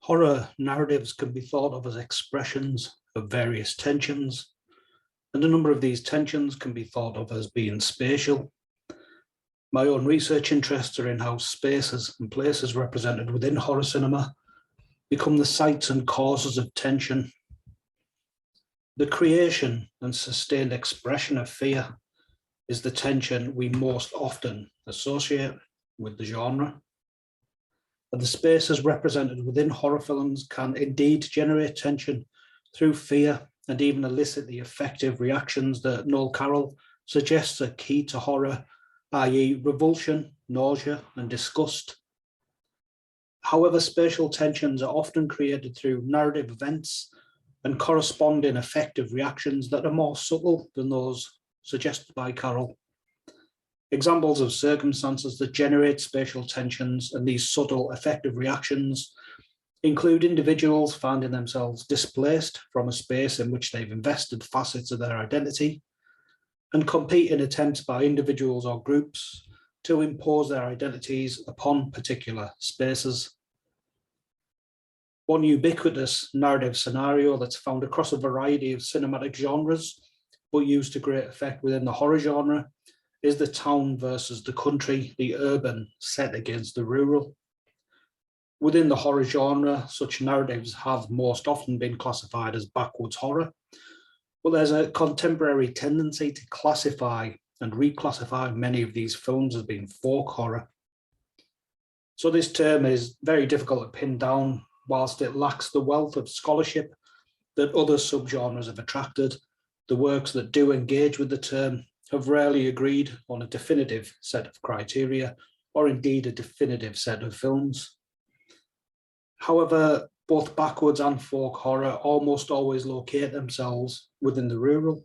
Horror narratives can be thought of as expressions of various tensions, and a number of these tensions can be thought of as being spatial. My own research interests are in how spaces and places represented within horror cinema become the sites and causes of tension. The creation and sustained expression of fear is the tension we most often associate with the genre. And the spaces represented within horror films can indeed generate tension through fear and even elicit the effective reactions that Noel Carroll suggests are key to horror, i.e. revulsion, nausea, and disgust. However, spatial tensions are often created through narrative events and corresponding effective reactions that are more subtle than those suggested by Carroll. Examples of circumstances that generate spatial tensions and these subtle effective reactions include individuals finding themselves displaced from a space in which they've invested facets of their identity, and competing attempts by individuals or groups to impose their identities upon particular spaces. One ubiquitous narrative scenario that's found across a variety of cinematic genres, but used to great effect within the horror genre, is the town versus the country, the urban set against the rural. Within the horror genre, such narratives have most often been classified as backwoods horror, but there's a contemporary tendency to classify and reclassify many of these films as being folk horror. So this term is very difficult to pin down, whilst it lacks the wealth of scholarship that other subgenres have attracted. The works that do engage with the term have rarely agreed on a definitive set of criteria, or indeed a definitive set of films. However, both backwoods and folk horror almost always locate themselves within the rural.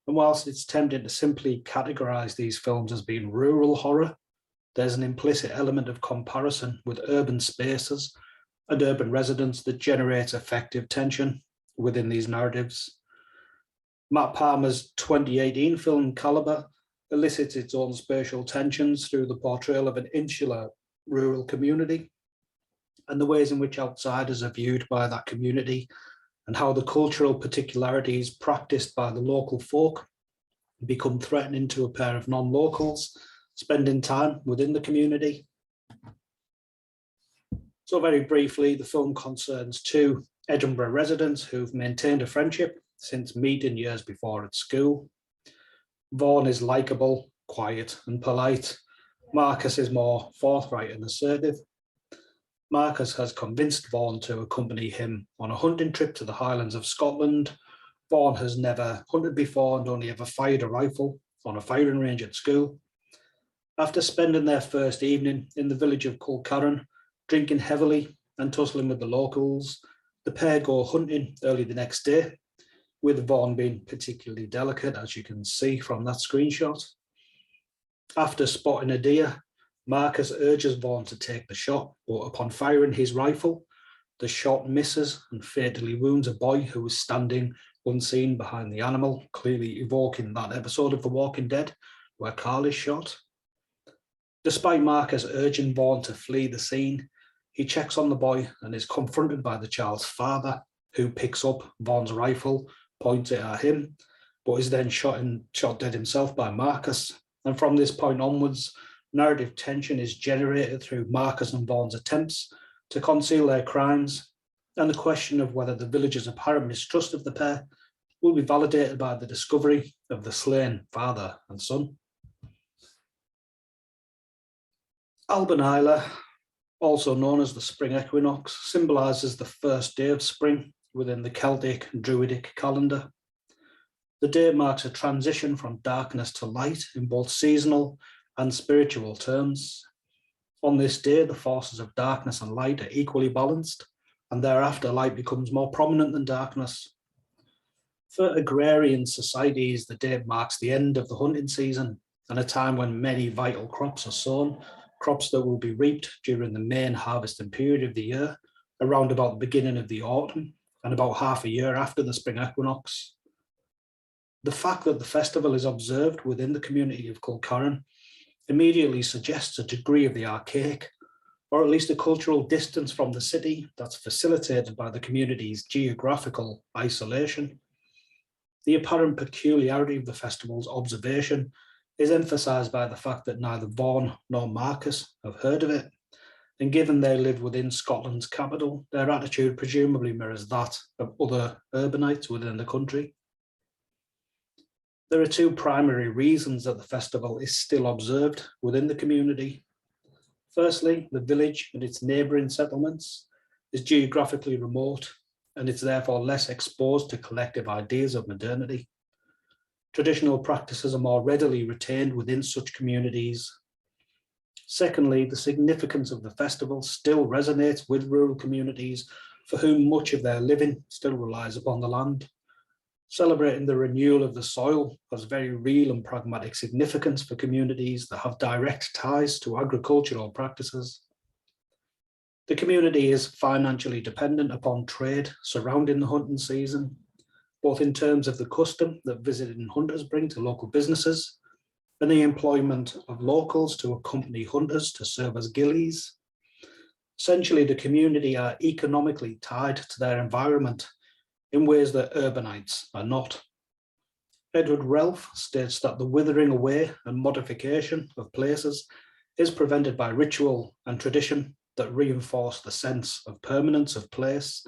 And whilst it's tempting to simply categorize these films as being rural horror, there's an implicit element of comparison with urban spaces and urban residents that generates effective tension within these narratives. Matt Palmer's 2018 film Calibre elicits its own spatial tensions through the portrayal of an insular rural community and the ways in which outsiders are viewed by that community, and how the cultural particularities practiced by the local folk become threatening to a pair of non-locals spending time within the community. So very briefly, the film concerns two Edinburgh residents who've maintained a friendship since meeting years before at school. Vaughan is likeable, quiet and polite. Marcus is more forthright and assertive. Marcus has convinced Vaughan to accompany him on a hunting trip to the Highlands of Scotland. Vaughan has never hunted before and only ever fired a rifle on a firing range at school. After spending their first evening in the village of Culcairn, drinking heavily and tussling with the locals, the pair go hunting early the next day, with Vaughan being particularly delicate, as you can see from that screenshot. After spotting a deer, Marcus urges Vaughan to take the shot, but upon firing his rifle, the shot misses and fatally wounds a boy who was standing unseen behind the animal, clearly evoking that episode of The Walking Dead where Carl is shot. Despite Marcus urging Vaughan to flee the scene, he checks on the boy and is confronted by the child's father, who picks up Vaughan's rifle, points it at him, but is then shot dead himself by Marcus. And from this point onwards, narrative tension is generated through Marcus and Vaughan's attempts to conceal their crimes, and the question of whether the villagers' apparent mistrust of the pair will be validated by the discovery of the slain father and son. Alban Eiler, also known as the spring equinox, symbolises the first day of spring within the Celtic Druidic calendar. The day marks a transition from darkness to light in both seasonal and spiritual terms. On this day, the forces of darkness and light are equally balanced, and thereafter light becomes more prominent than darkness. For agrarian societies, the day marks the end of the hunting season and a time when many vital crops are sown, crops that will be reaped during the main harvesting period of the year, around about the beginning of the autumn and about half a year after the spring equinox. The fact that the festival is observed within the community of Culcairn immediately suggests a degree of the archaic, or at least a cultural distance from the city that's facilitated by the community's geographical isolation. The apparent peculiarity of the festival's observation is emphasised by the fact that neither Vaughan nor Marcus have heard of it, and given they live within Scotland's capital, their attitude presumably mirrors that of other urbanites within the country. There are two primary reasons that the festival is still observed within the community. Firstly, the village and its neighbouring settlements is geographically remote, and it's therefore less exposed to collective ideas of modernity. Traditional practices are more readily retained within such communities. Secondly, the significance of the festival still resonates with rural communities for whom much of their living still relies upon the land. Celebrating the renewal of the soil has very real and pragmatic significance for communities that have direct ties to agricultural practices. The community is financially dependent upon trade surrounding the hunting season, both in terms of the custom that visiting hunters bring to local businesses and the employment of locals to accompany hunters to serve as gillies. Essentially, the community are economically tied to their environment in ways that urbanites are not. Edward Relf states that the withering away and modification of places is prevented by ritual and tradition that reinforce the sense of permanence of place,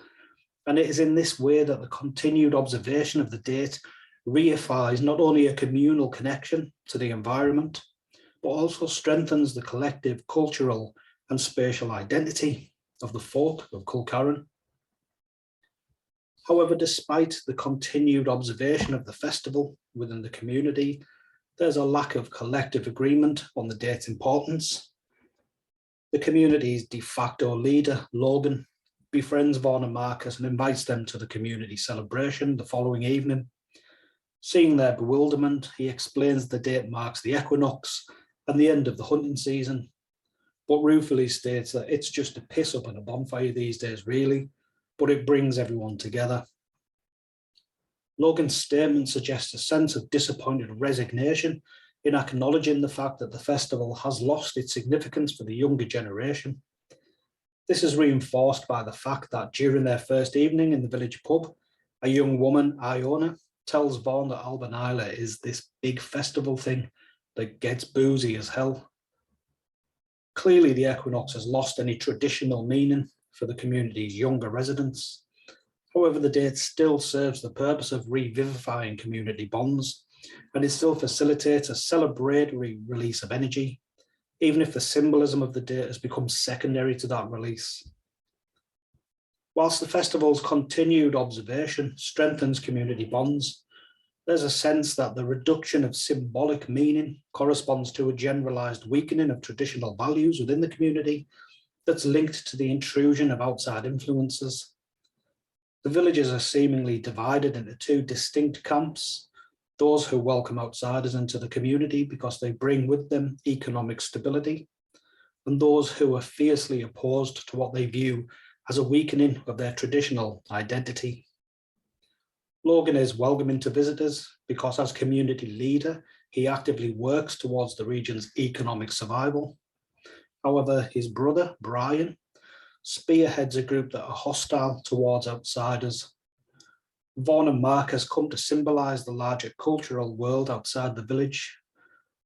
and it is in this way that the continued observation of the date reifies not only a communal connection to the environment, but also strengthens the collective cultural and spatial identity of the folk of Culcairn. However, despite the continued observation of the festival within the community, there's a lack of collective agreement on the date's importance. The community's de facto leader, Logan, befriends Vaughan and Marcus and invites them to the community celebration the following evening. Seeing their bewilderment, he explains the date marks the equinox and the end of the hunting season, but ruefully states that it's just a piss up and a bonfire these days, really, but it brings everyone together. Logan's statement suggests a sense of disappointed resignation in acknowledging the fact that the festival has lost its significance for the younger generation. This is reinforced by the fact that during their first evening in the village pub, a young woman, Iona, tells Vaughan that Alvan Eiler is this big festival thing that gets boozy as hell. Clearly, the equinox has lost any traditional meaning for the community's younger residents. However, the date still serves the purpose of revivifying community bonds, and it still facilitates a celebratory release of energy, even if the symbolism of the date has become secondary to that release. Whilst the festival's continued observation strengthens community bonds, there's a sense that the reduction of symbolic meaning corresponds to a generalized weakening of traditional values within the community that's linked to the intrusion of outside influences. The villages are seemingly divided into two distinct camps: those who welcome outsiders into the community because they bring with them economic stability, and those who are fiercely opposed to what they view as a weakening of their traditional identity. Logan is welcoming to visitors because, as community leader, he actively works towards the region's economic survival. However, his brother, Brian, spearheads a group that are hostile towards outsiders. Vaughan and Marcus come to symbolise the larger cultural world outside the village.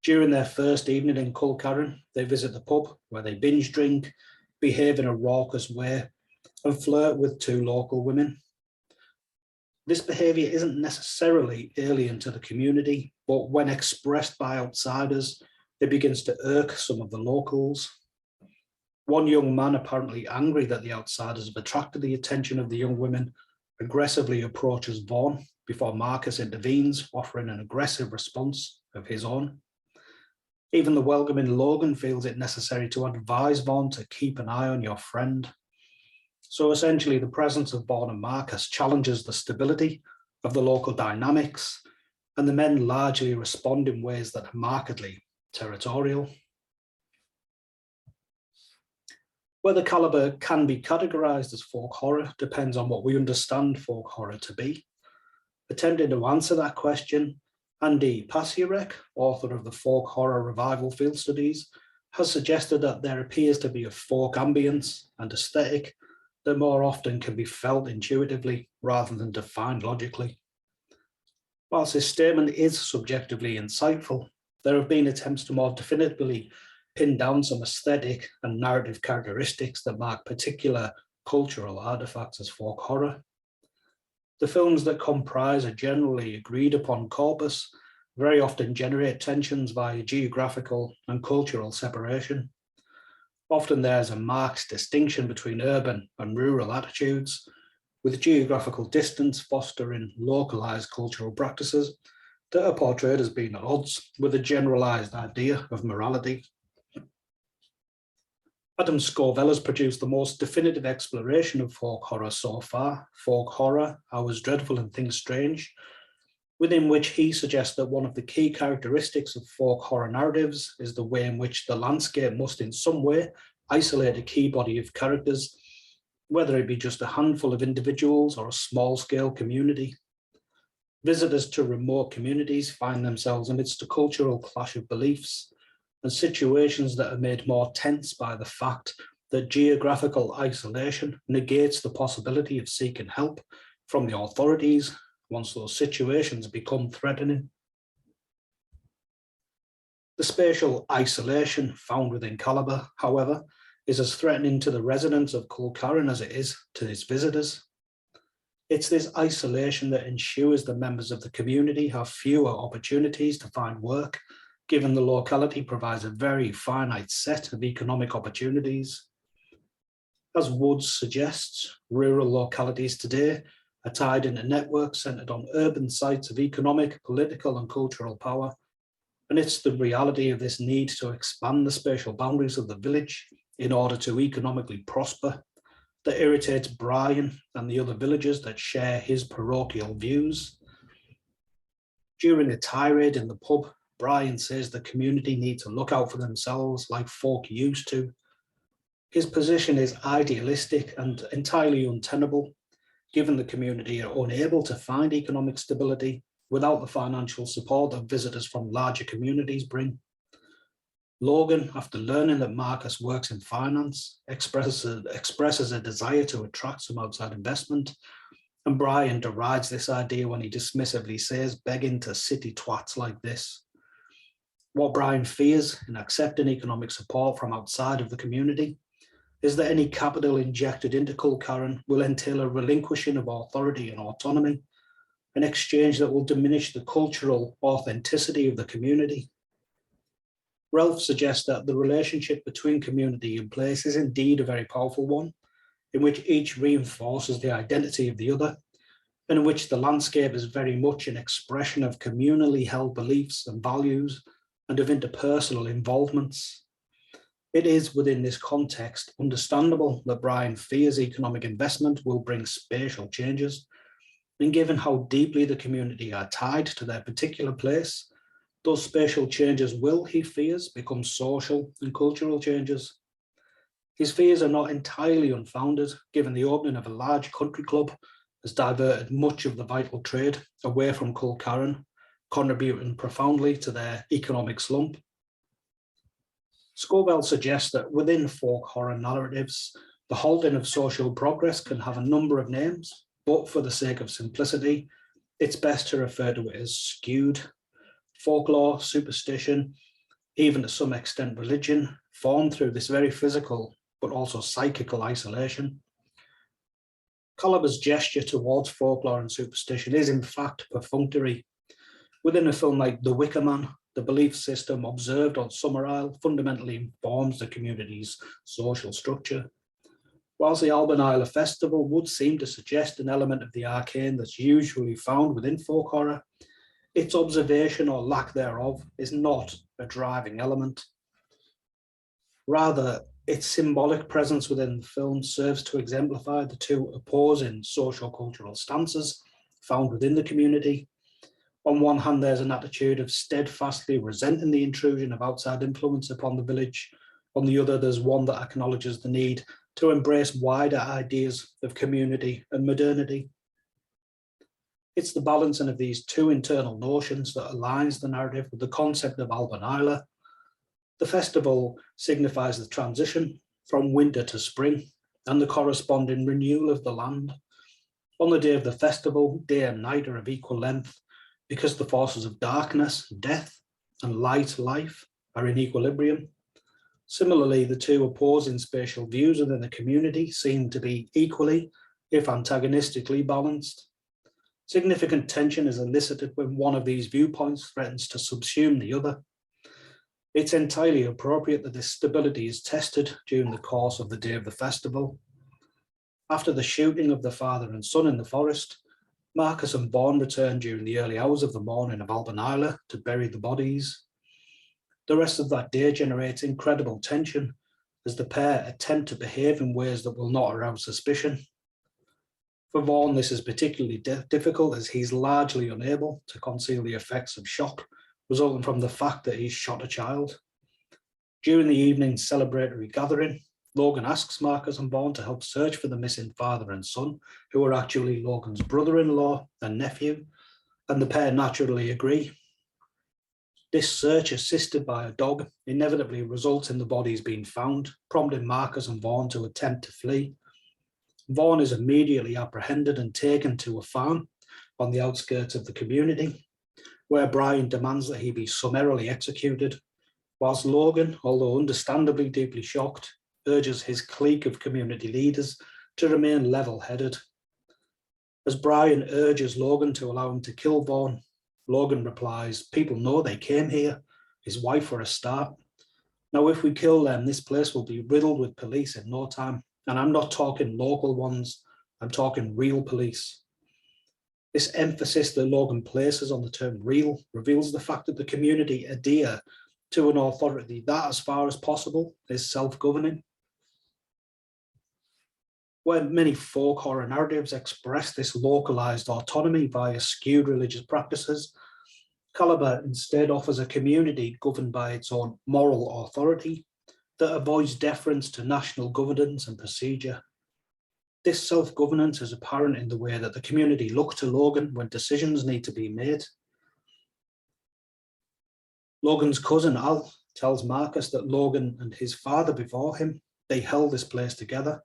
During their first evening in Culcairn, they visit the pub where they binge drink, behave in a raucous way, and flirt with two local women. This behaviour isn't necessarily alien to the community, but when expressed by outsiders, it begins to irk some of the locals. One young man, apparently angry that the outsiders have attracted the attention of the young women, aggressively approaches Vaughan before Marcus intervenes, offering an aggressive response of his own. Even the welcoming Logan feels it necessary to advise Vaughan to keep an eye on your friend. So essentially, the presence of Vaughan and Marcus challenges the stability of the local dynamics, and the men largely respond in ways that are markedly territorial. Whether Calibre can be categorised as folk horror depends on what we understand folk horror to be. Attempting to answer that question, Andy Pasiarek, author of the Folk Horror Revival Field Studies, has suggested that there appears to be a folk ambience and aesthetic that more often can be felt intuitively rather than defined logically. Whilst this statement is subjectively insightful, there have been attempts to more definitively pin down some aesthetic and narrative characteristics that mark particular cultural artifacts as folk horror. The films that comprise a generally agreed upon corpus very often generate tensions via geographical and cultural separation. Often there's a marked distinction between urban and rural attitudes, with geographical distance fostering localized cultural practices that are portrayed as being at odds with a generalized idea of morality. Adam Scovell has produced the most definitive exploration of folk horror so far, Folk Horror, Hours Dreadful and Things Strange, within which he suggests that one of the key characteristics of folk horror narratives is the way in which the landscape must in some way isolate a key body of characters, whether it be just a handful of individuals or a small-scale community. Visitors to remote communities find themselves amidst a cultural clash of beliefs and situations that are made more tense by the fact that geographical isolation negates the possibility of seeking help from the authorities once those situations become threatening. The spatial isolation found within Calibre, however, is as threatening to the residents of Culcairn as it is to its visitors. It's this isolation that ensures the members of the community have fewer opportunities to find work, given the locality provides a very finite set of economic opportunities. As Woods suggests, rural localities today are tied into networks centred on urban sites of economic, political and cultural power, and it's the reality of this need to expand the spatial boundaries of the village in order to economically prosper that irritates Brian and the other villagers that share his parochial views. During a tirade in the pub, Brian says the community need to look out for themselves like folk used to. His position is idealistic and entirely untenable, given the community are unable to find economic stability without the financial support that visitors from larger communities bring. Logan, after learning that Marcus works in finance, expresses a desire to attract some outside investment, and Brian derides this idea when he dismissively says begging to city twats like this. What Brian fears in accepting economic support from outside of the community is that any capital injected into Culcairn will entail a relinquishing of authority and autonomy, an exchange that will diminish the cultural authenticity of the community. Ralph suggests that the relationship between community and place is indeed a very powerful one, in which each reinforces the identity of the other, and in which the landscape is very much an expression of communally held beliefs and values and of interpersonal involvements. It is within this context understandable that Brian fears economic investment will bring spatial changes, and given how deeply the community are tied to their particular place, those spatial changes will, he fears, become social and cultural changes. His fears are not entirely unfounded, given the opening of a large country club has diverted much of the vital trade away from Culcairn, contributing profoundly to their economic slump. Scovell suggests that within folk horror narratives, the halting of social progress can have a number of names, but for the sake of simplicity, it's best to refer to it as skewed. Folklore, superstition, even to some extent religion, form through this very physical but also psychical isolation. Calibre's gesture towards folklore and superstition is in fact perfunctory. Within a film like The Wicker Man, the belief system observed on Summer Isle fundamentally informs the community's social structure. Whilst the Alvan Eiler festival would seem to suggest an element of the arcane that's usually found within folk horror, its observation or lack thereof is not a driving element. Rather, its symbolic presence within the film serves to exemplify the two opposing social-cultural stances found within the community. On one hand, there's an attitude of steadfastly resenting the intrusion of outside influence upon the village. On the other, there's one that acknowledges the need to embrace wider ideas of community and modernity. It's the balancing of these two internal notions that aligns the narrative with the concept of Alvan Eiler, The festival signifies the transition from winter to spring and the corresponding renewal of the land. On the day of the festival, day and night are of equal length because the forces of darkness, death, and light, life, are in equilibrium. Similarly, the two opposing spatial views within the community seem to be equally, if antagonistically, balanced. Significant tension is elicited when one of these viewpoints threatens to subsume the other. It's entirely appropriate that this stability is tested during the course of the day of the festival. After the shooting of the father and son in the forest, Marcus and Vaughan return during the early hours of the morning of Alvan Eiler to bury the bodies. The rest of that day generates incredible tension as the pair attempt to behave in ways that will not arouse suspicion. For Vaughan, this is particularly difficult as he's largely unable to conceal the effects of shock resulting from the fact that he's shot a child. During the evening's celebratory gathering, Logan asks Marcus and Vaughan to help search for the missing father and son, who are actually Logan's brother-in-law and nephew, and the pair naturally agree. This search, assisted by a dog, inevitably results in the bodies being found, prompting Marcus and Vaughan to attempt to flee. Vaughan is immediately apprehended and taken to a farm on the outskirts of the community, where Brian demands that he be summarily executed, whilst Logan, although understandably deeply shocked, urges his clique of community leaders to remain level-headed. As Brian urges Logan to allow him to kill Vaughan, Logan replies, "People know they came here, his wife for a start. Now, if we kill them, this place will be riddled with police in no time. And I'm not talking local ones, I'm talking real police." This emphasis that Logan places on the term real reveals the fact that the community adhere to an authority that, as far as possible, is self-governing. Where many folk horror narratives express this localized autonomy via skewed religious practices, Calibre instead offers a community governed by its own moral authority that avoids deference to national governance and procedure. This self-governance is apparent in the way that the community look to Logan when decisions need to be made. Logan's cousin Al tells Marcus that Logan and his father before him, they held this place together.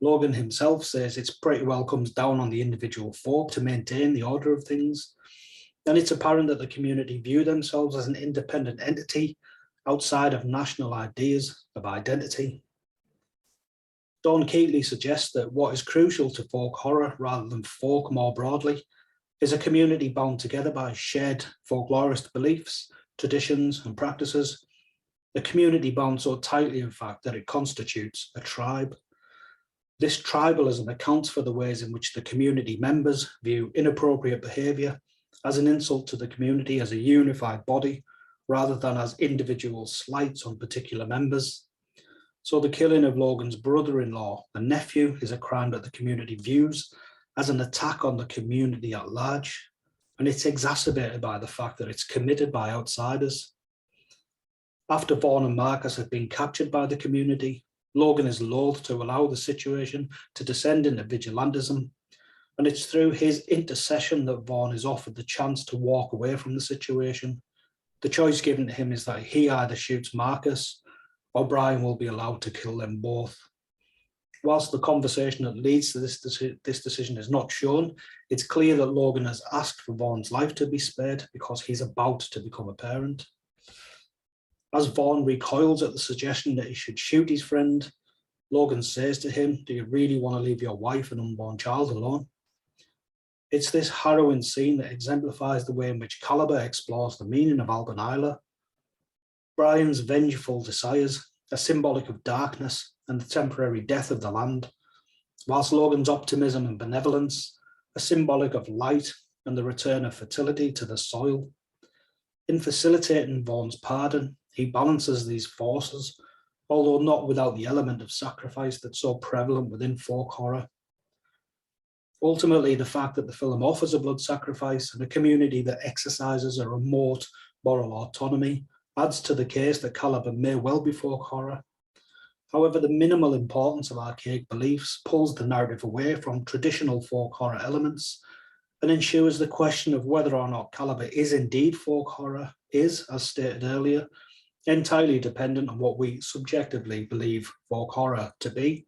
Logan himself says it's pretty well comes down on the individual folk to maintain the order of things. And it's apparent that the community view themselves as an independent entity outside of national ideas of identity. Dawn Keatley suggests that what is crucial to folk horror, rather than folk more broadly, is a community bound together by shared folklorist beliefs, traditions, and practices. A community bound so tightly, in fact, that it constitutes a tribe. This tribalism accounts for the ways in which the community members view inappropriate behaviour as an insult to the community as a unified body, rather than as individual slights on particular members. So the killing of Logan's brother-in-law and nephew is a crime that the community views as an attack on the community at large, and it's exacerbated by the fact that it's committed by outsiders. After Vaughan and Marcus have been captured by the community, Logan is loath to allow the situation to descend into vigilantism, and it's through his intercession that Vaughan is offered the chance to walk away from the situation. The choice given to him is that he either shoots Marcus or Brian will be allowed to kill them both. Whilst the conversation that leads to this decision is not shown, it's clear that Logan has asked for Vaughan's life to be spared because he's about to become a parent. As Vaughan recoils at the suggestion that he should shoot his friend, Logan says to him, "Do you really want to leave your wife and unborn child alone?" It's this harrowing scene that exemplifies the way in which Calibre explores the meaning of Alvan Eiler. Brian's vengeful desires are symbolic of darkness and the temporary death of the land, whilst Logan's optimism and benevolence are symbolic of light and the return of fertility to the soil. In facilitating Vaughan's pardon, he balances these forces, although not without the element of sacrifice that's so prevalent within folk horror. Ultimately, the fact that the film offers a blood sacrifice and a community that exercises a remote moral autonomy adds to the case that Calibre may well be folk horror. However, the minimal importance of archaic beliefs pulls the narrative away from traditional folk horror elements and ensures the question of whether or not Calibre is indeed folk horror is, as stated earlier, entirely dependent on what we subjectively believe folk horror to be.